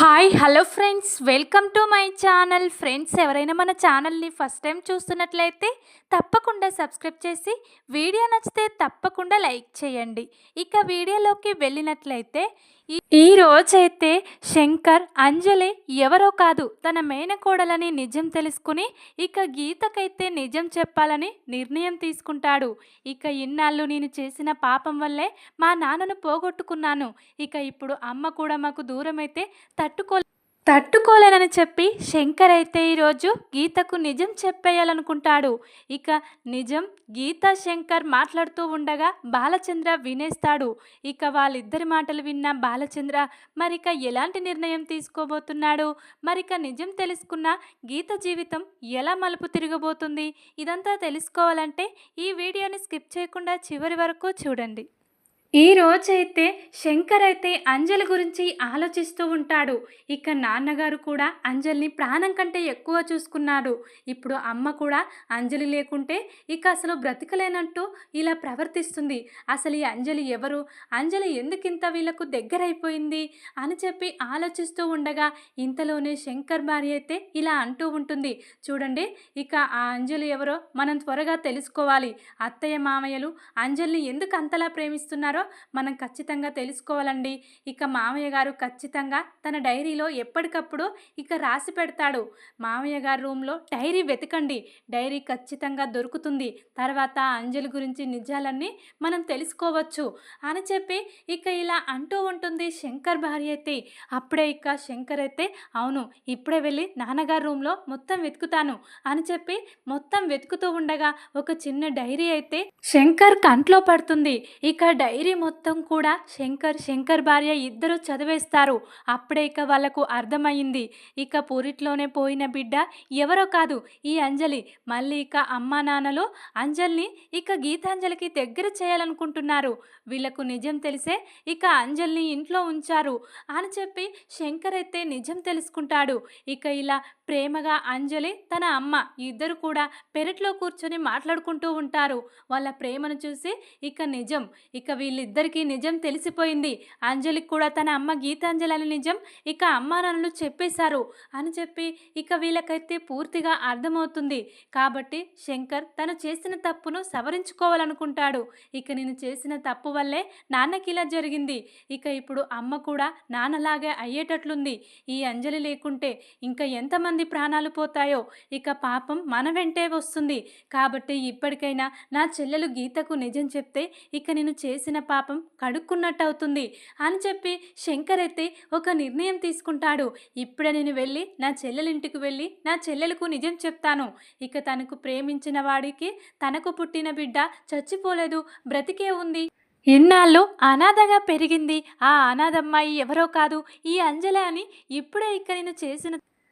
Hi hello friends, welcome to my channel. Friends, ఎవరైనా మన ఛానల్ని ఫస్ట్ టైం చూస్తున్నట్లయితే తప్పకుండా సబ్స్క్రైబ్ చేసి వీడియో నచ్చితే తప్పకుండా లైక్ చేయండి. ఇక వీడియోలోకి వెళ్ళినట్లయితే ఈ రోజైతే శంకర్ అంజలి ఎవరో కాదు తన మేనకోడలని నిజం తెలుసుకుని ఇక గీతకైతే నిజం చెప్పాలని నిర్ణయం తీసుకుంటాడు. ఇక ఇన్నాళ్ళు నేను చేసిన పాపం వల్లే మా నాన్నను పోగొట్టుకున్నాను. ఇక ఇప్పుడు అమ్మ కూడా మాకు దూరమైతే తట్టుకోలేనని చెప్పి శంకర్ అయితే ఈరోజు గీతకు నిజం చెప్పేయాలనుకుంటాడు. ఇక నిజం గీత శంకర్ మాట్లాడుతూ ఉండగా బాలచంద్ర వినేస్తాడు. ఇక వాళ్ళిద్దరి మాటలు విన్న బాలచంద్ర మరిక ఎలాంటి నిర్ణయం తీసుకోబోతున్నాడు, మరిక నిజం తెలుసుకున్న గీత జీవితం ఎలా మలుపు తిరగబోతుంది, ఇదంతా తెలుసుకోవాలంటే ఈ వీడియోని స్కిప్ చేయకుండా చివరి వరకు చూడండి. ఈ రోజైతే శంకర్ అయితే అంజలి గురించి ఆలోచిస్తూ ఉంటాడు. ఇక నాన్నగారు కూడా అంజలిని ప్రాణం కంటే ఎక్కువ చూసుకున్నాడు. ఇప్పుడు అమ్మ కూడా అంజలి లేకుంటే ఇక అసలు బ్రతకలేనట్టు ఇలా ప్రవర్తిస్తుంది. అసలు ఈ అంజలి ఎవరు, అంజలి ఎందుకింత వీళ్ళకు దగ్గరైపోయింది అని చెప్పి ఆలోచిస్తూ ఉండగా ఇంతలోనే శంకర్ భార్య అయితే ఇలా అంటూ ఉంటుంది. చూడండి, ఇక ఆ అంజలి ఎవరో మనం త్వరగా తెలుసుకోవాలి. అత్తయ్య మామయ్యలు అంజలిని ఎందుకు అంతలా ప్రేమిస్తున్నారో మనం ఖచ్చితంగా తెలుసుకోవాలండి. ఇక మామయ్య గారు ఖచ్చితంగా తన డైరీలో ఎప్పటికప్పుడు ఇక రాసి పెడతాడు. మామయ్య గారి రూమ్లో డైరీ వెతకండి, డైరీ ఖచ్చితంగా దొరుకుతుంది. తర్వాత అంజలి గురించి నిజాలన్నీ మనం తెలుసుకోవచ్చు అని చెప్పి ఇక ఇలా అంటూ ఉంటుంది శంకర్ భార్య అయితే. అప్పుడే ఇక శంకర్ అయితే అవును, ఇప్పుడే వెళ్ళి నాన్నగారి రూమ్లో మొత్తం వెతుకుతాను అని చెప్పి మొత్తం వెతుకుతూ ఉండగా ఒక చిన్న డైరీ అయితే శంకర్ కంట్లో పడుతుంది. ఇక డైరీ మొత్తం కూడా శంకర్ భార్య ఇద్దరు చదివేస్తారు. అప్పుడే ఇక వాళ్ళకు అర్థమైంది, ఇక పూరిట్లోనే పోయిన బిడ్డ ఎవరో కాదు ఈ అంజలి. మళ్ళీ ఇక అమ్మా నాన్నలు అంజలిని ఇక గీతాంజలికి దగ్గర చేయాలనుకుంటున్నారు. వీళ్ళకు నిజం తెలిసే ఇక అంజలిని ఇంట్లో ఉంచారు అని చెప్పి శంకర్ అయితే నిజం తెలుసుకుంటాడు. ఇక ఇలా ప్రేమగా అంజలి తన అమ్మ ఇద్దరు కూడా పెరట్లో కూర్చొని మాట్లాడుకుంటూ ఉంటారు. వాళ్ళ ప్రేమను చూసి ఇక వీళ్ళిద్దరికీ నిజం తెలిసిపోయింది. అంజలికి కూడా తన అమ్మ గీతాంజలి అని నిజం ఇక అమ్మా నాన్నలు చెప్పేశారు అని చెప్పి ఇక వీళ్ళకైతే పూర్తిగా అర్థమవుతుంది. కాబట్టి శంకర్ తను చేసిన తప్పును సవరించుకోవాలనుకుంటాడు. ఇక నేను చేసిన తప్పు వల్లే నాన్నకి ఇలా జరిగింది, ఇక ఇప్పుడు అమ్మ కూడా నాన్నలాగే అయ్యేటట్లుంది. ఈ అంజలి లేకుంటే ఇంకా ఎంతమంది ప్రాణాలు పోతాయో, ఇక పాపం మన వెంటే వస్తుంది. కాబట్టి ఇప్పటికైనా నా చెల్లెలు గీతకు నిజం చెప్తే ఇక నేను చేసిన పాపం కడుక్కున్నట్టు అవుతుంది అని చెప్పి శంకర్ అయితే ఒక నిర్ణయం తీసుకుంటాడు. ఇప్పుడే నేను వెళ్ళి నా చెల్లెలింటికి వెళ్ళి నా చెల్లెలకు నిజం చెప్తాను. ఇక తనకు ప్రేమించిన వాడికి తనకు పుట్టిన బిడ్డ చచ్చిపోలేదు, బ్రతికే ఉంది. ఇన్నాళ్ళు అనాథగా పెరిగింది. ఆ అనాథమ్మాయి ఎవరో కాదు ఈ అంజలి అని ఇప్పుడే ఇక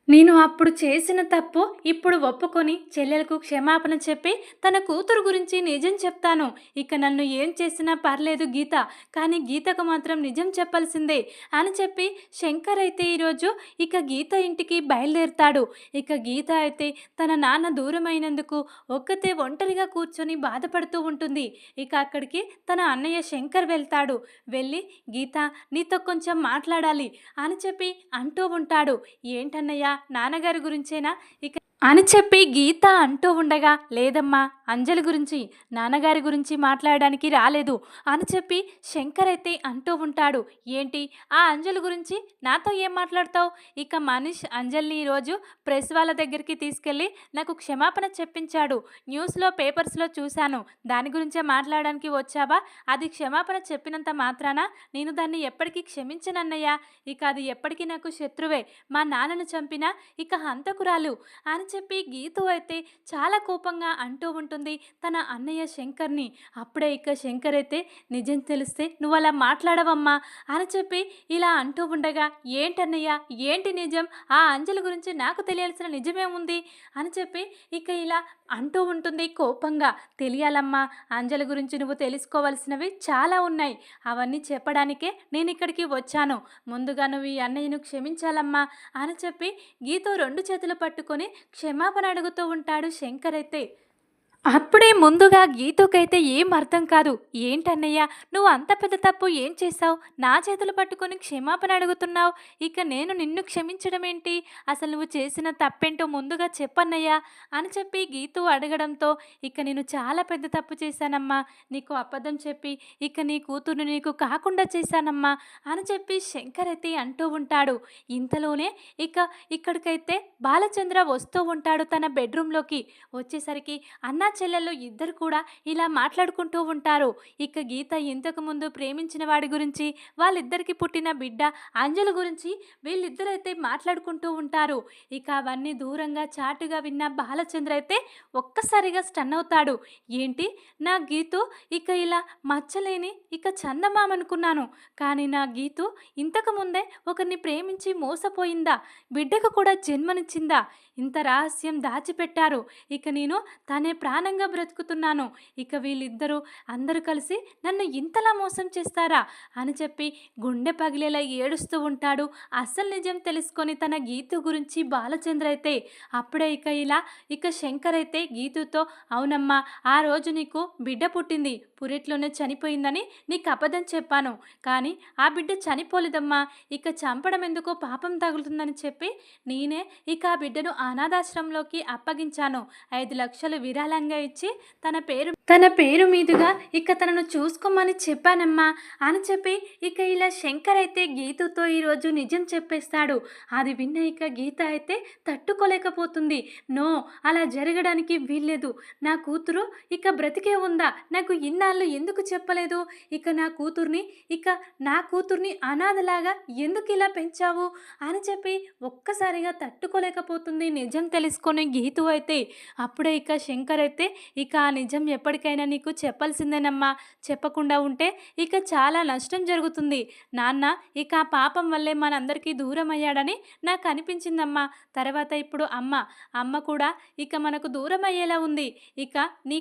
నేను అప్పుడు చేసిన తప్పు ఇప్పుడు ఒప్పుకొని చెల్లెలకు క్షమాపణ చెప్పి తన కూతురు గురించి నిజం చెప్తాను. ఇక నన్ను ఏం చేసినా పర్లేదు గీత, కానీ గీతకు మాత్రం నిజం చెప్పాల్సిందే అని చెప్పి శంకర్ అయితే ఈరోజు ఇక గీత ఇంటికి బయలుదేరుతాడు. ఇక గీత అయితే తన నాన్న దూరమైనందుకు ఒక్కతే ఒంటరిగా కూర్చొని బాధపడుతూ ఉంటుంది. ఇక అక్కడికి తన అన్నయ్య శంకర్ వెళ్తాడు. వెళ్ళి గీత నీతో కొంచెం మాట్లాడాలి అని చెప్పి అంటూ ఉంటాడు. ఏంటన్నయ్య, నాన్నగారి గురించేనా ఇక అని చెప్పి గీత అంటూ ఉండగా లేదమ్మా, అంజలి గురించి, నాన్నగారి గురించి మాట్లాడడానికి రాలేదు అని చెప్పి శంకర్ అయితే అంటూ ఉంటాడు. ఏంటి ఆ అంజలి గురించి నాతో ఏం మాట్లాడతావు? ఇక మనీష్ అంజలిని ఈరోజు ప్రెస్ వాళ్ళ దగ్గరికి తీసుకెళ్ళి నాకు క్షమాపణ చెప్పించాడు. న్యూస్లో పేపర్స్లో చూశాను, దాని గురించే మాట్లాడడానికి వచ్చావా? అది క్షమాపణ చెప్పినంత మాత్రాన నేను దాన్ని ఎప్పటికీ క్షమించనన్నయ్యా. ఇక అది ఎప్పటికీ నాకు శత్రువే, మా నాన్నను చంపిన ఇక హంతకురాలు అని చెప్పి గీతు అయితే చాలా కోపంగా అంటూ ఉంటుంది తన అన్నయ్య శంకర్ని. అప్పుడే ఇక శంకర్ అయితే నిజం తెలిస్తే నువ్వు అలా మాట్లాడవమ్మా అని చెప్పి ఇలా అంటూ ఉండగా ఏంటన్నయ్య, ఏంటి నిజం? ఆ అంజలి గురించి నాకు తెలియాల్సిన నిజమేముంది అని చెప్పి ఇక ఇలా అంటూ ఉంటుంది కోపంగా. తెలియాలమ్మా, అంజలి గురించి నువ్వు తెలుసుకోవాల్సినవి చాలా ఉన్నాయి, అవన్నీ చెప్పడానికే నేను ఇక్కడికి వచ్చాను. ముందుగా నువ్వు ఈ అన్నయ్యను క్షమించాలమ్మా అని చెప్పి గీత రెండు చేతులు పట్టుకొని క్షమాపణ అడుగుతూ ఉంటాడు శంకర్ అయితే. అప్పుడే ముందుగా గీతుకైతే ఏం అర్థం కాదు. "ఏంటన్నయ్య నువ్వు అంత పెద్ద తప్పు ఏం చేశావు? నా చేతులు పట్టుకొని క్షమాపణ అడుగుతున్నావు. ఇక నేను నిన్ను క్షమించడమేంటి? అసలు నువ్వు చేసిన తప్పేంటో ముందుగా చెప్పన్నయ్య" అని చెప్పి గీతు అడగడంతో, "ఇక నేను చాలా పెద్ద తప్పు చేశానమ్మా. నీకు అబద్ధం చెప్పి ఇక నీ కూతుర్ని నీకు కాకుండా చేశానమ్మా" అని చెప్పి శంకర్ అయితే అంటూ ఉంటాడు. ఇంతలోనే ఇక ఇక్కడికైతే బాలచంద్ర వస్తూ ఉంటాడు తన బెడ్‌రూమ్‌లోకి. వచ్చేసరికి అన్నా చెల్లెళ్ళు ఇద్దరు కూడా ఇలా మాట్లాడుకుంటూ ఉంటారు. ఇక గీత ఇంతకుముందు ప్రేమించిన వాడి గురించి, వాళ్ళిద్దరికి పుట్టిన బిడ్డ అంజలి గురించి వీళ్ళిద్దరైతే మాట్లాడుకుంటూ ఉంటారు. ఇక అవన్నీ దూరంగా చాటుగా విన్న బాలచంద్ర అయితే ఒక్కసారిగా స్టన్ అవుతాడు. ఏంటి నా గీతు ఇక ఇలా మచ్చలేని ఇక చందమామ అనుకున్నాను. కానీ నా గీతు ఇంతకు ముందే ఒకరిని ప్రేమించి మోసపోయిందా? బిడ్డకు కూడా జన్మనిచ్చిందా? ఇంత రహస్యం దాచిపెట్టారు. ఇక నేను తనే ప్రాణంగా బ్రతుకుతున్నాను. ఇక వీళ్ళిద్దరూ అందరూ కలిసి నన్ను ఇంతలా మోసం చేస్తారా అని చెప్పి గుండె పగిలేలా ఏడుస్తూ ఉంటాడు. అసలు నిజం తెలుసుకొని తన గీతు గురించి బాలచంద్ర అయితే అప్పుడే ఇక శంకర్ అయితే గీతుతో, "అవునమ్మా, ఆ రోజు నీకు బిడ్డ పుట్టింది, పురిట్లోనే చనిపోయిందని నీకు అబద్ధం చెప్పాను. కానీ ఆ బిడ్డ చనిపోలేదమ్మా. ఇక చంపడం ఎందుకో, పాపం తగులుతుందని చెప్పి నేనే ఇక ఆ బిడ్డను అనాథాశ్రమంలోకి అప్పగించాను. 5 లక్షలు విరాళంగా ఇచ్చి తన పేరు మీదుగా ఇక తనను చూసుకోమని చెప్పానమ్మా" అని చెప్పి ఇక ఇలా శంకర్ అయితే గీతుతో ఈరోజు నిజం చెప్పేస్తాడు. అది విన్న ఇక గీత అయితే తట్టుకోలేకపోతుంది. "నో, అలా జరగడానికి వీల్లేదు. నా కూతురు ఇక బ్రతికే ఉందా? నాకు ఇన్నాళ్ళు ఎందుకు చెప్పలేదు? ఇక నా కూతుర్ని అనాథలాగా ఎందుకు ఇలా పెంచావు" అని చెప్పి ఒక్కసారిగా తట్టుకోలేకపోతుంది నిజం తెలుసుకొని గీతు అయితే. అప్పుడే ఇక శంకర్ అయితే, "ఇక ఆ నిజం ఎప్పటికైనా నీకు చెప్పాల్సిందేనమ్మా. చెప్పకుండా ఉంటే ఇక చాలా నష్టం జరుగుతుంది. నాన్న ఇక ఆ పాపం వల్లే మనందరికీ దూరం అయ్యాడని నాకు అనిపించిందమ్మా. తర్వాత ఇప్పుడు అమ్మ కూడా ఇక మనకు దూరం అయ్యేలా ఉంది. ఇక నీ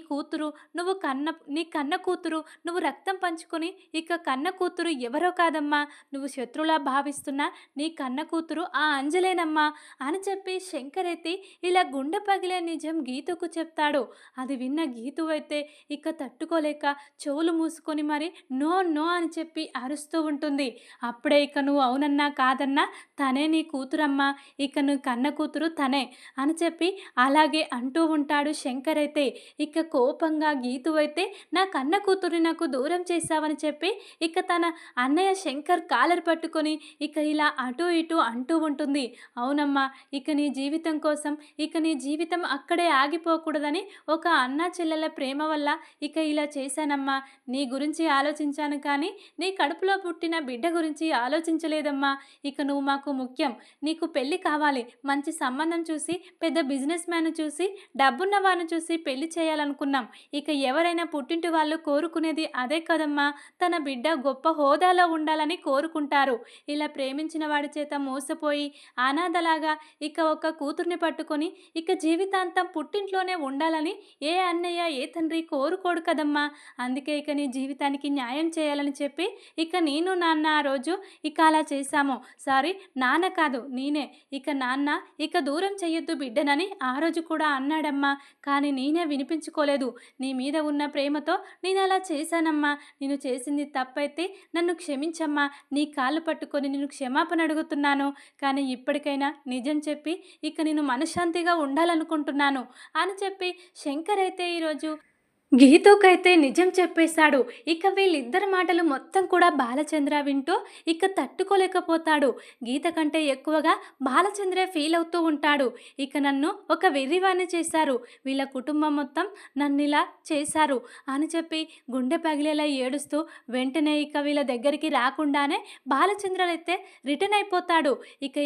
కన్న కూతురు నువ్వు రక్తం పంచుకొని ఇక కన్న కూతురు ఎవరో కాదమ్మా. నువ్వు శత్రులా భావిస్తున్న నీ కన్న కూతురు ఆ అంజలేనమ్మా" అని చెప్పి శంకర్ అయితే ఇలా గుండె పగిలే నిజం గీతుకు చెప్తాడు. అది విన్న గీతు అయితే ఇక తట్టుకోలేక చెవులు మూసుకొని మరి "నో నో" అని చెప్పి అరుస్తూ ఉంటుంది. అప్పుడే ఇక "నువ్వు అవునన్నా కాదన్నా తనే నీ కూతురమ్మా. ఇక నువ్వు కన్న కూతురు తనే" అని చెప్పి అలాగే అంటూ ఉంటాడు శంకర్ అయితే. ఇక కోపంగా గీతు అయితే, "నా కన్న కూతురిని నాకు దూరం చేశావని" చెప్పి ఇక తన అన్నయ్య శంకర్ కాలర్ పట్టుకొని ఇక ఇలా అటు ఇటు అంటూ ఉంటుంది. "అవునమ్మా, ఇక నీ జీవితం కోసం ఇక నీ జీవితం అక్కడే ఆగిపోకూడదని ఒక అన్నా చెల్లెల ప్రేమ వల్ల ఇక ఇలా చేశానమ్మా. నీ గురించి ఆలోచించాను కానీ నీ కడుపులో పుట్టిన బిడ్డ గురించి ఆలోచించలేదమ్మా. ఇక నువ్వు మాకు ముఖ్యం. నీకు పెళ్ళి కావాలి. మంచి సంబంధం చూసి పెద్ద బిజినెస్ మ్యాన్ చూసి డబ్బున్న వారిని చూసి పెళ్లి చేయాలనుకున్నాం. ఇక ఎవరైనా పుట్టింటి వాళ్ళు కోరుకునేది అదే కదమ్మా. తన బిడ్డ గొప్ప హోదాలో ఉండాలని కోరుకుంటారు. ఇలా ప్రేమించిన వాడి చేత మోసపోయి అనాథలాగా ఇక ఒక కూతుర్ని పట్టుకొని ఇక జీవితాంతం పుట్టింట్లోనే ఉండాలని ఏ అన్నయ్య ఏ తండ్రి కోరుకోడు కదమ్మా. అందుకే ఇక నీ జీవితానికి న్యాయం చేయాలని చెప్పి ఇక నేను నాన్న ఆ రోజు ఇక అలా చేశాము. సారీ, నాన్న కాదు నేనే. ఇక నాన్న ఇక దూరం చెయ్యొద్దు బిడ్డనని ఆ రోజు కూడా అన్నాడమ్మా. కానీ నేనే వినిపించుకోలేదు. నీ మీద ఉన్న ప్రేమతో నేను అలా చేశానమ్మా. నేను చేసింది తప్పైతే నన్ను క్షమించమ్మా. నీ కాళ్ళు పట్టుకొని నేను క్షమాపణ అడుగుతున్నాను. కానీ ఇప్పటికైనా నిజం చెప్పి ఇక నేను మనశ్శాంతిగా ఉండాలనుకుంటున్నాను" అని చెప్పి శంకర్ అయితే ఈరోజు గీతుకైతే నిజం చెప్పేశాడు. ఇక వీళ్ళిద్దరి మాటలు మొత్తం కూడా బాలచంద్ర వింటూ ఇక తట్టుకోలేకపోతాడు. గీత కంటే ఎక్కువగా బాలచంద్రే ఫీల్ అవుతూ ఉంటాడు. ఇక నన్ను ఒక వెర్రివాణ్ణి చేశారు, వీళ్ళ కుటుంబం మొత్తం నన్నిలా చేశారు అని చెప్పి గుండె పగిలేలా ఏడుస్తూ వెంటనే ఇక వీళ్ళ దగ్గరికి రాకుండానే బాలచంద్ర అయితే రిటర్న్ అయిపోతాడు.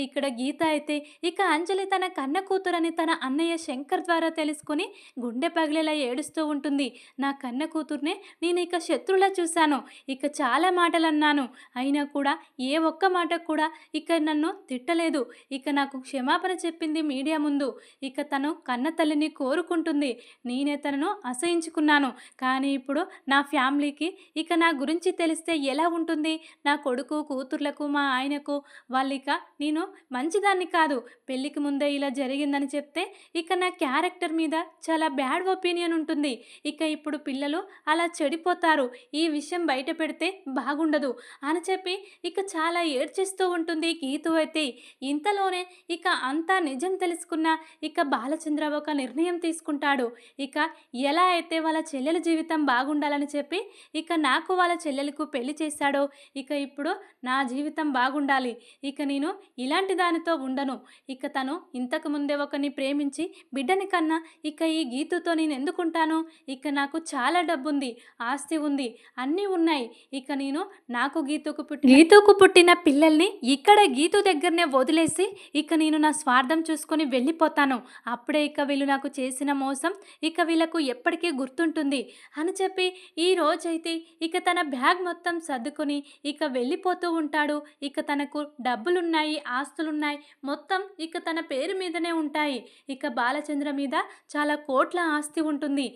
ఇక్కడ గీత అయితే ఇక అంజలి తన కన్న కూతురని తన అన్నయ్య శంకర్ ద్వారా తెలుసుకుని గుండె పగిలేలా ఏడుస్తూ ఉంటుంది. నా కన్న కూతుర్నే నేను ఇక శత్రువులా చూశాను. ఇక చాలా మాటలన్నాను. అయినా కూడా ఏ ఒక్క మాట కూడా ఇక నన్ను తిట్టలేదు. ఇక నాకు క్షమాపణ చెప్పింది మీడియా ముందు. ఇక తను కన్న తల్లిని కోరుకుంటుంది. నేనే తనను అసహించుకున్నాను. కానీ ఇప్పుడు నా ఫ్యామిలీకి ఇక నా గురించి తెలిస్తే ఎలా ఉంటుంది? నా కొడుకు, కూతుర్లకు, మా ఆయనకు వాళ్ళిక నేను మంచిదాన్ని కాదు. పెళ్ళికి ముందే ఇలా జరిగిందని చెప్తే ఇక నా క్యారెక్టర్ మీద చాలా బ్యాడ్ ఒపీనియన్ ఉంటుంది. ఇక ఇప్పుడు పిల్లలు అలా చెడిపోతారు. ఈ విషయం బయట పెడితే బాగుండదు అని చెప్పి ఇక చాలా ఏడ్చేస్తూ ఉంటుంది గీతు అయితే. ఇంతలోనే ఇక అంతా నిజం తెలుసుకున్న ఇక బాలచంద్ర ఒక నిర్ణయం తీసుకుంటాడు. ఇక ఎలా అయితే వాళ్ళ చెల్లెల జీవితం బాగుండాలని చెప్పి ఇక నాకు వాళ్ళ చెల్లెలకు పెళ్లి చేశాడో ఇక ఇప్పుడు నా జీవితం బాగుండాలి. ఇక నేను ఇలాంటి దానితో ఉండను. ఇక తను ఇంతకు ముందే ఒకరిని ప్రేమించి బిడ్డని కన్నా ఇక ఈ గీతుతో నేను ఎందుకుంటాను? ఇక నాకు చాలా డబ్బుంది, ఆస్తి ఉంది, అన్నీ ఉన్నాయి. ఇక నేను నాకు గీతుకు పుట్టిన పిల్లల్ని ఇక్కడ గీతు దగ్గరనే వదిలేసి ఇక నేను నా స్వార్థం చూసుకొని వెళ్ళిపోతాను. అప్పుడే ఇక వీళ్ళు నాకు చేసిన మోసం ఇక వీళ్ళకు ఎప్పటికీ గుర్తుంటుంది అని చెప్పి ఈ రోజైతే ఇక తన బ్యాగ్ మొత్తం సర్దుకొని ఇక వెళ్ళిపోతూ ఉంటాడు. ఇక తనకు డబ్బులున్నాయి, ఆస్తులున్నాయి, మొత్తం ఇక తన పేరు మీదనే ఉంటాయి. ఇక బాలచంద్ర మీద చాలా కోట్ల ఆస్తి ఉంటుంది.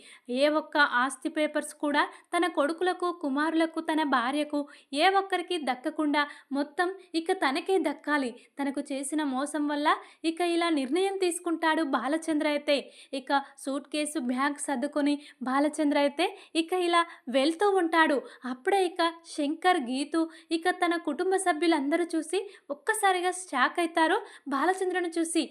ఏ ఒక్క ఆస్తి పేపర్స్ కూడా తన కొడుకులకు, కుమారులకు, తన భార్యకు ఏ ఒక్కరికి దక్కకుండా మొత్తం ఇక తనకే దక్కాలి. తనకు చేసిన మోసం వల్ల ఇక ఇలా నిర్ణయం తీసుకుంటాడు బాలచంద్ర అయితే. ఇక సూట్ కేసు బ్యాగ్ సర్దుకొని బాలచంద్ర అయితే ఇక ఇలా వెళ్తూ ఉంటాడు. అప్పుడే ఇక శంకర్, గీతు ఇక తన కుటుంబ సభ్యులందరూ చూసి ఒక్కసారిగా షాక్ అవుతారు బాలచంద్రను చూసి.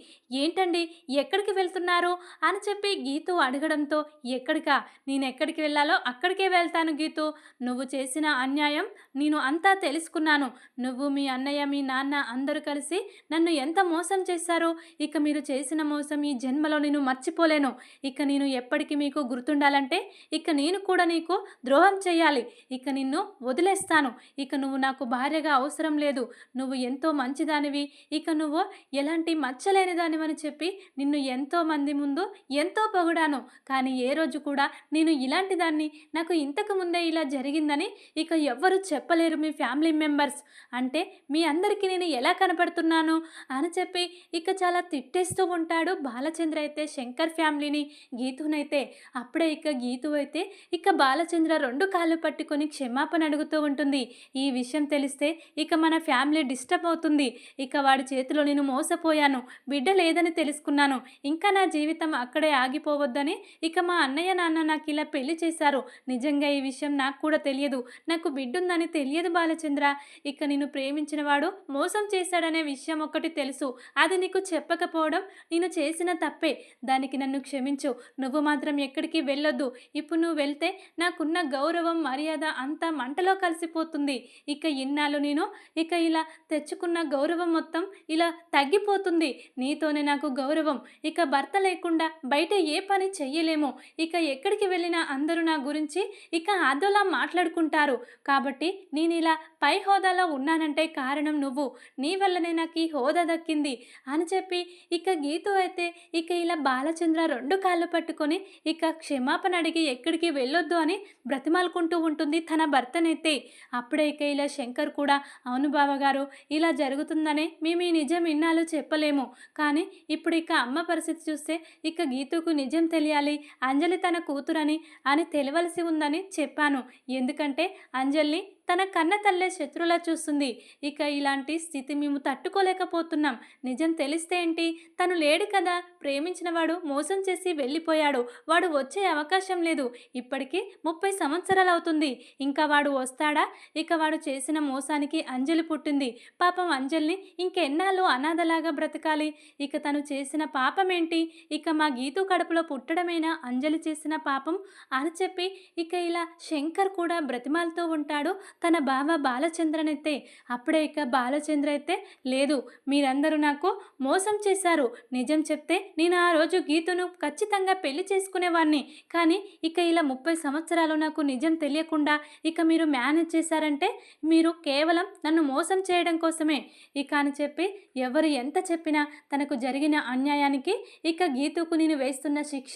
ఏంటండి, ఎక్కడికి వెళ్తున్నారు అని చెప్పి గీతు అడగడంతో, ఎక్కడికా, నేను ఎక్కడికి వెళ్ళాలో అక్కడికే వెళ్తాను గీతు. నువ్వు చేసిన అన్యాయం నేను అంతా తెలుసుకున్నాను. నువ్వు, మీ అన్నయ్య, మీ నాన్న అందరూ కలిసి నన్ను ఎంత మోసం చేశారో ఇక మీరు చేసిన మోసం ఈ జన్మలో నేను మర్చిపోలేను. ఇక నేను ఎప్పటికీ మీకు గుర్తుండాలంటే ఇక నేను కూడా నీకు ద్రోహం చేయాలి. ఇక నిన్ను వదిలేస్తాను. ఇక నువ్వు నాకు భార్యగా అవసరం లేదు. నువ్వు ఎంతో మంచిదానివి. ఇక నువ్వు ఎలాంటి మచ్చలేని దానివని చెప్పి నిన్ను ఎంతో మంది ముందు ఎంతో పొగిడాను. కానీ ఏ రోజు కూడా నేను ఇలాంటి దాన్ని, నాకు ఇంతకు ముందే ఇలా జరిగిందని ఇక ఎవ్వరూ చెప్పలేరు మీ ఫ్యామిలీ మెంబర్స్. అంటే మీ అందరికీ నేను ఎలా కనపడుతున్నాను అని చెప్పి ఇక చాలా తిట్టేస్తూ ఉంటాడు బాలచంద్ర అయితే శంకర్ ఫ్యామిలీని, గీతునైతే. అప్పుడే ఇక గీతు అయితే ఇక బాలచంద్ర రెండు కాళ్ళు పట్టుకొని క్షమాపణ అడుగుతూ ఉంటుంది. ఈ విషయం తెలిస్తే ఇక మన ఫ్యామిలీ డిస్టర్బ్ అవుతుంది. ఇక వాడి చేతిలో నేను మోసపోయాను, బిడ్డ లేదని తెలుసుకున్నాను. ఇంకా నా జీవితం అక్కడే ఆగిపోవద్దని ఇక మా అన్నయ్య, నాన్న నాకు ఇలా పెళ్లి చేశారు. నిజంగా ఈ విషయం నాకు కూడా తెలియదు. నాకు బిడ్డుందని తెలియదు బాలచంద్ర. ఇక నిన్ను ప్రేమించిన వాడు మోసం చేశాడనే విషయం ఒకటి తెలుసు. అది నీకు చెప్పకపోవడం నేను చేసిన తప్పే. దానికి నన్ను క్షమించు. నువ్వు మాత్రం ఎక్కడికి వెళ్ళొద్దు. ఇప్పుడు నువ్వు వెళ్తే నాకున్న గౌరవం, మర్యాద అంతా మంటలో కలిసిపోతుంది. ఇక ఇన్నాళ్ళు నేను ఇక ఇలా తెచ్చుకున్న గౌరవం మొత్తం ఇలా తగ్గిపోతుంది. నీతోనే నాకు గౌరవం. ఇక భర్త లేకుండా బయట ఏ పని చెయ్యలేము. ఇక ఎక్కడికి వెళ్ళినా అందరూ నా గురించి ఇక అదోలా మాట్లాడుకుంటారు. కాబట్టి నేను ఇలా పై హోదాలో ఉన్నానంటే కారణం నువ్వు. నీ వల్లనే నాకు ఈ హోదా దక్కింది అని చెప్పి ఇక గీతు అయితే ఇక ఇలా బాలచంద్ర రెండు కాళ్ళు పట్టుకొని ఇక క్షమాపణ అడిగి ఎక్కడికి వెళ్ళొద్దు అని బ్రతిమాలుకుంటూ ఉంటుంది తన భర్తనైతే. అప్పుడే ఇక ఇలా శంకర్ కూడా, అవును బావగారు, ఇలా జరుగుతుందనే మేము ఈ నిజం ఇన్నాళ్ళు చెప్పలేము. కానీ ఇప్పుడు ఇక అమ్మ పరిస్థితి చూస్తే ఇక గీతుకు నిజం తెలియాలి, అంజలి తన కూతురని అని తెలవలసి ఉందని చెప్పాను. ఎందుకంటే అంజలిని తన కన్న తల్లే శత్రువులా చూస్తుంది. ఇక ఇలాంటి స్థితి మేము తట్టుకోలేకపోతున్నాం. నిజం తెలిస్తే ఏంటి, తను లేడు కదా, ప్రేమించిన వాడు మోసం చేసి వెళ్ళిపోయాడు. వాడు వచ్చే అవకాశం లేదు. ఇప్పటికీ 30 సంవత్సరాలు అవుతుంది. ఇంకా వాడు వస్తాడా? ఇక వాడు చేసిన మోసానికి అంజలి పుట్టింది. పాపం అంజలిని ఇంకెన్నాళ్ళు అనాథలాగా బ్రతకాలి? ఇక తను చేసిన పాపం ఏంటి? ఇక మా గీతు కడుపులో పుట్టడమేనా అంజలి చేసిన పాపం అని చెప్పి ఇక ఇలా శంకర్ కూడా బ్రతిమాలుతూ ఉంటాడు తన బావ బాలచంద్రనైతే. అప్పుడే ఇక బాలచంద్ర అయితే, లేదు మీరందరూ నాకు మోసం చేశారు. నిజం చెప్తే నేను ఆ రోజు గీతును ఖచ్చితంగా పెళ్లి చేసుకునేవాడిని. కానీ ఇక ఇలా 30 సంవత్సరాలు నాకు నిజం తెలియకుండా ఇక మీరు మేనేజ్ చేశారంటే మీరు కేవలం నన్ను మోసం చేయడం కోసమే. ఇక అని చెప్పి ఎవరు ఎంత చెప్పినా తనకు జరిగిన అన్యాయానికి ఇక గీతుకు నేను వేస్తున్న శిక్ష,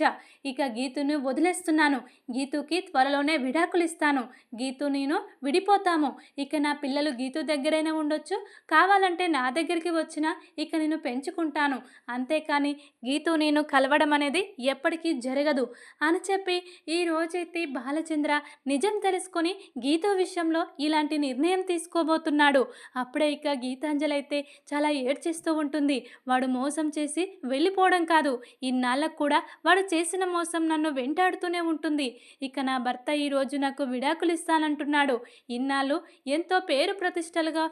ఇక గీతును వదిలేస్తున్నాను. గీతుకి త్వరలోనే విడాకులు ఇస్తాను. గీతు నేను విడిపోతాము. ఇక నా పిల్లలు గీతు దగ్గరైనా ఉండొచ్చు, కావాలంటే నా దగ్గరికి వచ్చినా ఇక నేను పెంచుకుంటాను. అంతేకాని గీతు నేను కలవడం అనేది ఎప్పటికీ జరగదు అని చెప్పి ఈ రోజైతే బాలచంద్ర నిజం తెలుసుకొని గీతు విషయంలో ఇలాంటి నిర్ణయం తీసుకోబోతున్నాడు. అప్పుడే ఇక గీతాంజలి అయితే చాలా ఏడ్చేస్తూ ఉంటుంది. వాడు మోసం చేసి వెళ్ళిపోవడం కాదు, ఇన్నాళ్ళకు కూడా వాడు చేసిన మోసం నన్ను వెంటాడుతూనే ఉంటుంది. ఇక నా భర్త ఈరోజు నాకు విడాకులు ఇస్తానంటున్నాడు. ఇన్నాళ్ళు ఎంతో పేరు ప్రతిష్టలుగా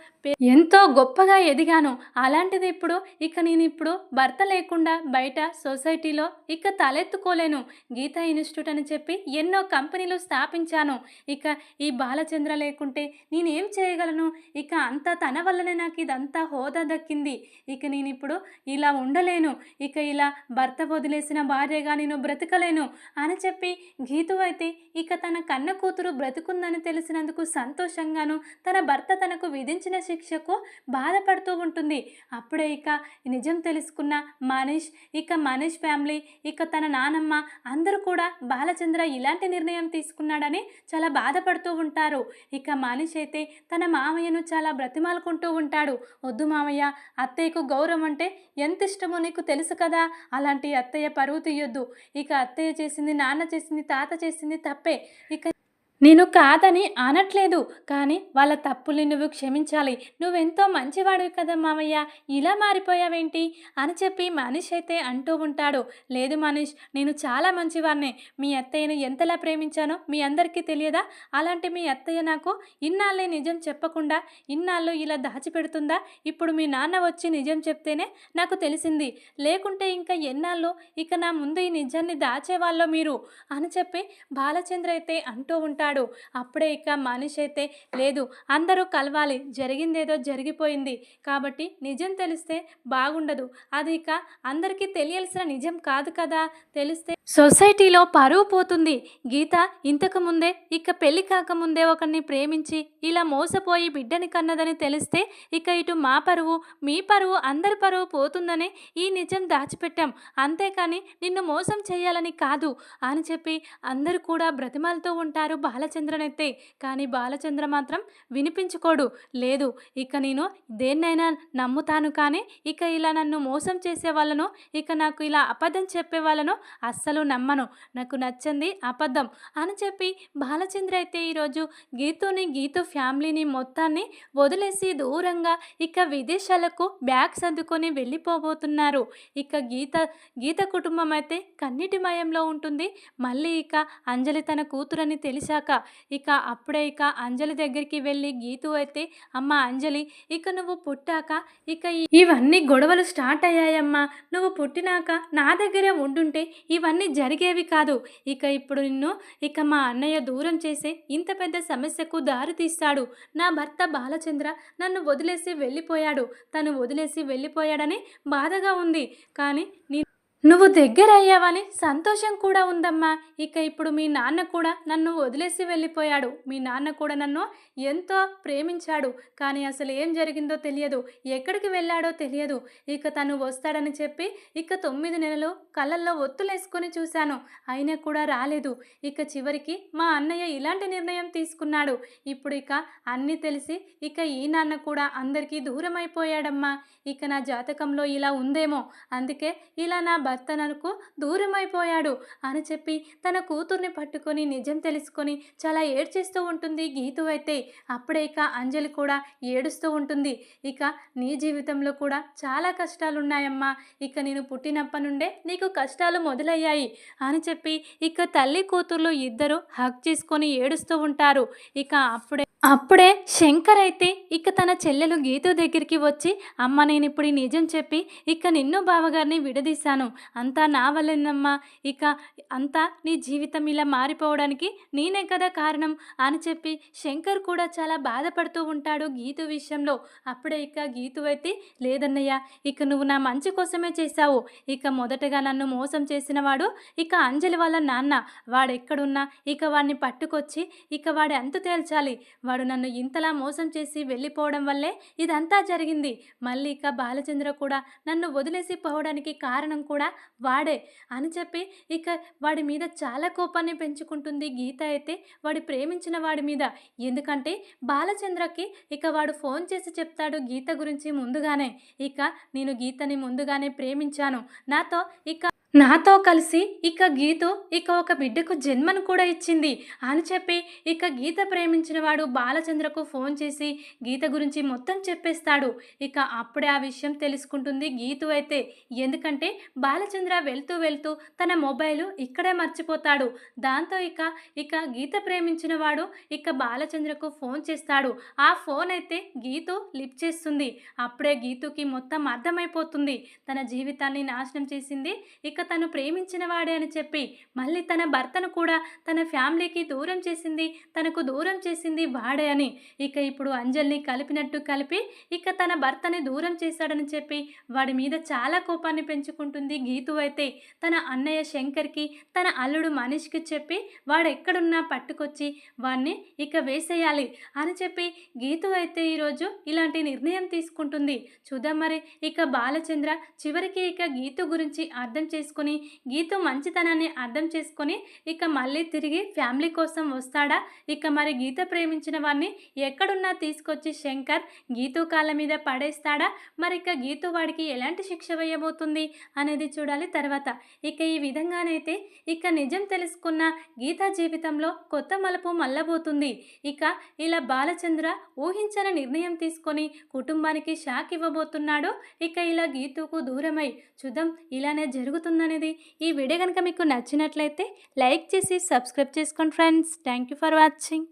ఎంతో గొప్పగా ఎదిగాను. అలాంటిది ఇప్పుడు ఇక నేను ఇప్పుడు భర్త లేకుండా బయట సొసైటీలో ఇక తలెత్తుకోలేను. గీతా ఇన్స్టిట్యూట్ అని చెప్పి ఎన్నో కంపెనీలు స్థాపించాను. ఇక ఈ బాలచంద్ర లేకుంటే నేనేం చేయగలను? ఇక అంతా తన వల్లనే నాకు ఇదంతా హోదా దక్కింది. ఇక నేను ఇప్పుడు ఇలా ఉండలేను. ఇక ఇలా భర్త వదిలేసిన భార్యగా నేను బ్రతకలేను అని చెప్పి గీతు అయితే ఇక తన కన్న కూతురు బ్రతుకుందని తెలిసినందుకు సంతోషంగాను, తన భర్త తనకు విధించిన శిక్షకు బాధపడుతూ ఉంటుంది. అప్పుడే ఇక నిజం తెలుసుకున్న మనీష్, ఇక మనీష్ ఫ్యామిలీ, ఇక తన నానమ్మ అందరూ కూడా బాలచంద్ర ఇలాంటి నిర్ణయం తీసుకున్నాడని చాలా బాధపడుతూ ఉంటారు. ఇక మనీష్ అయితే తన మామయ్యను చాలా బ్రతిమాలుకుంటూ ఉంటాడు. వద్దు మామయ్య, అత్తయ్యకు గౌరవం అంటే ఎంత ఇష్టమో నీకు తెలుసు కదా, అలాంటి అత్తయ్య పరువు తీయొద్దు. ఇక అత్తయ్య చేసింది, నాన్న చేసింది, తాత చేసింది తప్పే. ఇక నేను కాదని అనట్లేదు, కానీ వాళ్ళ తప్పుల్ని నువ్వు క్షమించాలి. నువ్వెంతో మంచివాడివి కదా మామయ్య, ఇలా మారిపోయావేంటి అని చెప్పి మనీష్ అయితే అంటూ ఉంటాడు. లేదు మనీష్, నేను చాలా మంచివాడిని. మీ అత్తయ్యను ఎంతలా ప్రేమించానో మీ అందరికీ తెలియదా? అలాంటి మీ అత్తయ్య నాకు ఇన్నాళ్ళే నిజం చెప్పకుండా ఇన్నాళ్ళు ఇలా దాచిపెడుతుందా? ఇప్పుడు మీ నాన్న వచ్చి నిజం చెప్తేనే నాకు తెలిసింది. లేకుంటే ఇంకా ఎన్నాళ్ళు ఇక నా ముందు ఈ నిజాన్ని దాచేవాళ్ళో మీరు అని చెప్పి బాలచంద్ర అయితే అంటూ ఉంటాడు. అప్పుడే ఇక మనిషి అయితే, లేదు అందరూ కలవాలి, జరిగిందేదో జరిగిపోయింది కాబట్టి నిజం తెలిస్తే బాగుండదు. అది ఇక అందరికీ తెలియాల్సిన నిజం కాదు కదా, తెలిస్తే సొసైటీలో పరువు పోతుంది. గీత ఇంతకు ముందే ఇక పెళ్లి కాకముందే ఒకరిని ప్రేమించి ఇలా మోసపోయి బిడ్డని కన్నదని తెలిస్తే ఇక ఇటు మా పరువు మీ పరువు అందరి పరువు పోతుందని ఈ నిజం దాచిపెట్టాం. అంతేకాని నిన్ను మోసం చేయాలని కాదు అని చెప్పి అందరూ కూడా బ్రతిమాలుతూ ఉంటారు బాలచంద్రనైతే. కానీ బాలచంద్ర మాత్రం వినిపించుకోడు. లేదు ఇక నేను దేన్నైనా నమ్ముతాను, కానీ ఇక ఇలా నన్ను మోసం చేసే వాళ్ళను, ఇక నాకు ఇలా అబద్ధం చెప్పే వాళ్ళను అస్సలు నమ్మను. నాకు నచ్చింది అబద్ధం అని చెప్పి బాలచంద్ర అయితే ఈరోజు గీతు ఫ్యామిలీని మొత్తాన్ని వదిలేసి దూరంగా ఇక విదేశాలకు బ్యాగ్ సర్దుకొని వెళ్ళిపోబోతున్నారు. ఇక గీత కుటుంబం అయితే కన్నీటిమయంలో ఉంటుంది. మళ్ళీ ఇక అంజలి తన కూతురని తెలిసాక ఇక అప్పుడే ఇక అంజలి దగ్గరికి వెళ్ళి గీతు అయితే, అమ్మ అంజలి, ఇక నువ్వు పుట్టాక ఇక ఇవన్నీ గొడవలు స్టార్ట్ అయ్యాయమ్మా. నువ్వు పుట్టినాక నా దగ్గరే ఉండుంటే ఇవన్నీ జరిగేవి కాదు. ఇక ఇప్పుడు నిన్ను ఇక మా అన్నయ్య దూరం చేసే ఇంత పెద్ద సమస్యకు దారి తీస్తాడు. నా భర్త బాలచంద్ర నన్ను వదిలేసి వెళ్ళిపోయాడు. తను వదిలేసి వెళ్ళిపోయాడని బాధగా ఉంది, కానీ నువ్వు దగ్గర అయ్యావని సంతోషం కూడా ఉందమ్మా. ఇక ఇప్పుడు మీ నాన్న కూడా నన్ను వదిలేసి వెళ్ళిపోయాడు. మీ నాన్న కూడా నన్ను ఎంతో ప్రేమించాడు, కానీ అసలు ఏం జరిగిందో తెలియదు, ఎక్కడికి వెళ్ళాడో తెలియదు. ఇక తను వస్తాడని చెప్పి ఇక 9 నెలలు కళ్ళల్లో ఒత్తులేసుకొని చూశాను, అయినా కూడా రాలేదు. ఇక చివరికి మా అన్నయ్య ఇలాంటి నిర్ణయం తీసుకున్నాడు. ఇప్పుడు ఇక అన్నీ తెలిసి ఇక ఈ నాన్న కూడా అందరికీ దూరం అయిపోయాడమ్మా. ఇక నా జాతకంలో ఇలా ఉందేమో, అందుకే ఇలా నా భర్త నాకు దూరం అయిపోయాడు అని చెప్పి తన కూతుర్ని పట్టుకొని నిజం తెలుసుకొని చాలా ఏడ్చేస్తూ ఉంటుంది గీతు అయితే. అప్పుడే ఇక అంజలి కూడా ఏడుస్తూ ఉంటుంది. ఇక నీ జీవితంలో కూడా చాలా కష్టాలు ఉన్నాయమ్మా. ఇక నేను పుట్టినప్పటి నుండే నీకు కష్టాలు మొదలయ్యాయి అని చెప్పి ఇక తల్లి కూతుర్లు ఇద్దరు హగ్ చేసుకొని ఏడుస్తూ ఉంటారు. ఇక అప్పుడే అప్పుడే శంకర్ అయితే ఇక తన చెల్లెలు గీతు దగ్గరికి వచ్చి, "అమ్మ నేనిప్పుడు ఈ నిజం చెప్పి ఇక నిన్ను బావగారిని విడదీశాను. అంతా నా వల్లేనమ్మా. ఇక అంతా నీ జీవితం ఇలా మారిపోవడానికి నేనే కదా కారణం" అని చెప్పి శంకర్ కూడా చాలా బాధపడుతూ ఉంటాడు గీతు విషయంలో. అప్పుడే ఇక గీతు అయితే, "లేదన్నయ్య, ఇక నువ్వు నా మంచి కోసమే చేశావు. ఇక మొదటగా నన్ను మోసం చేసినవాడు ఇక అంజలి వాళ్ళ నాన్న. వాడెక్కడున్నా ఇక వాడిని పట్టుకొచ్చి ఇక వాడి అంతు తేల్చాలి. వాడు నన్ను ఇంతలా మోసం చేసి వెళ్ళిపోవడం వల్లే ఇదంతా జరిగింది. మళ్ళీ ఇక బాలచంద్ర కూడా నన్ను వదిలేసి పోవడానికి కారణం కూడా వాడే" అని చెప్పి ఇక వాడి మీద చాలా కోపాన్ని పెంచుకుంటుంది గీత అయితే వాడు ప్రేమించిన వాడి మీద. ఎందుకంటే బాలచంద్రకి ఇక వాడు ఫోన్ చేసి చెప్తాడు గీత గురించి ముందుగానే. ఇక "నేను గీతని ముందుగానే ప్రేమించాను. నాతో కలిసి ఇక గీతు ఇక ఒక బిడ్డకు జన్మను కూడా ఇచ్చింది" అని చెప్పి ఇక గీత ప్రేమించిన వాడు బాలచంద్రకు ఫోన్ చేసి గీత గురించి మొత్తం చెప్పేస్తాడు. ఇక అప్పుడే ఆ విషయం తెలుసుకుంటుంది గీతు అయితే. ఎందుకంటే బాలచంద్ర వెళ్తూ వెళ్తూ తన మొబైలు ఇక్కడే మర్చిపోతాడు. దాంతో ఇక గీత ప్రేమించిన వాడు ఇక బాలచంద్రకు ఫోన్ చేస్తాడు. ఆ ఫోన్ అయితే గీతు లిఫ్ట్ చేస్తుంది. అప్పుడే గీతుకి మొత్తం అర్థమైపోతుంది. తన జీవితాన్ని నాశనం చేసింది ఇక తను ప్రేమించిన వాడే అని చెప్పి. మళ్ళీ తన భర్తను కూడా తన ఫ్యామిలీకి దూరం చేసింది, తనకు దూరం చేసింది వాడే అని. ఇక ఇప్పుడు అంజలిని కలిపినట్టు కలిపి ఇక తన భర్తని దూరం చేశాడని చెప్పి వాడి మీద చాలా కోపాన్ని పెంచుకుంటుంది గీతు అయితే. తన అన్నయ్య శంకర్కి, తన అల్లుడు మనీష్కి చెప్పి వాడెక్కడున్నా పట్టుకొచ్చి వాడిని ఇక వేసేయాలి అని చెప్పి గీతు అయితే ఈరోజు ఇలాంటి నిర్ణయం తీసుకుంటుంది. చూద్దాం మరి ఇక బాలచంద్ర చివరికి ఇక గీతు గురించి అర్థం చేసుకొని గీతు మంచితనాన్ని అర్థం చేసుకొని ఇక మళ్ళీ తిరిగి ఫ్యామిలీ కోసం వస్తాడా? ఇక మరి గీత ప్రేమించిన వాడిని ఎక్కడున్నా తీసుకొచ్చి శంకర్ గీతు కాళ్ళ మీద పడేస్తాడా? మరి ఇక గీతు వాడికి ఎలాంటి శిక్ష వేయబోతుంది అనేది చూడాలి తర్వాత. ఇక ఈ విధంగానైతే ఇక నిజం తెలుసుకున్న గీత జీవితంలో కొత్త మలుపు మల్లబోతుంది. ఇక ఇలా బాలచంద్ర ఊహించని నిర్ణయం తీసుకొని కుటుంబానికి షాక్ ఇవ్వబోతున్నాడు. ఇక ఇలా గీతుకు దూరమై చూద్దాం ఇలానే జరుగుతుందనేది. ఈ వీడియో కనుక మీకు నచ్చినట్లయితే లైక్ చేసి సబ్స్క్రైబ్ చేసుకోండి friends. Thank you for watching.